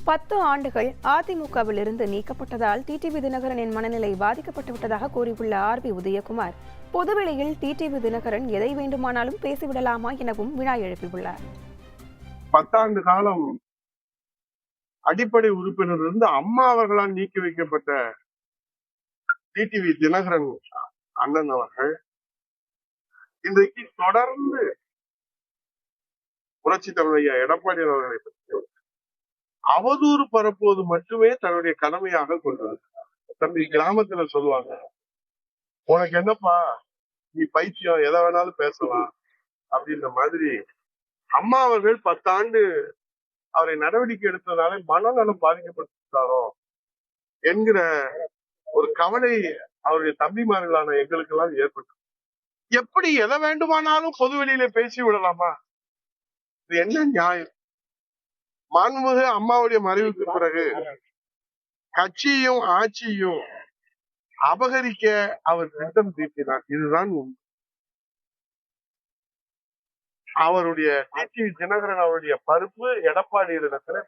10 ஆண்டுகள் அதிமுகவில் இருந்து நீக்கப்பட்டதால் டிடிவி தினகரனின் மனநிலை பாதிக்கப்பட்டுவிட்டதாக கூறியுள்ள ஆர் பி உதயகுமார், பொதுவெளியில் டிடிவி தினகரன் எதை வேண்டுமானாலும் பேசிவிடலாமா எனவும் வினா எழுப்பியுள்ளார். 10 ஆண்டு காலம் அடிப்படை உறுப்பினர் இருந்து அம்மா அவர்களால் நீக்கி வைக்கப்பட்ட டிடிவி தினகரன் அண்ணன் அவர்கள் இன்றைக்கு தொடர்ந்து புரட்சி தலைவர் எடப்பாடி அவர்களை பற்றி அவதூறு பரப்புவது மட்டுமே தன்னுடைய கடமையாக கொண்டது. தம்பி, கிராமத்துல சொல்லுவாங்க, உனக்கு என்னப்பா, நீ பைத்தியம், எதை வேணாலும் பேசலாம் அப்படின்ற மாதிரி அம்மா அவர்கள் 10 ஆண்டு அவரை நடவடிக்கை எடுத்ததாலே மனநலம் பாதிக்கப்பட்டிருந்தாரோ என்கிற ஒரு கவலை அவருடைய தம்பிமார்களான எங்களுக்கு எல்லாம் ஏற்பட்டு, எப்படி எதை வேண்டுமானாலும் பொது வெளியில பேசி விடலாமா? இது என்ன நியாயம்? மாண்புமிகு அம்மாவுடைய மறைவுக்கு பிறகு கட்சியும் ஆட்சியும் அபகரிக்க அவர் திட்டம் தீட்டினார். இதுதான் அவருடைய டிடிவி தினகரன் அவருடைய பருப்பு எடப்பாடி இடத்துல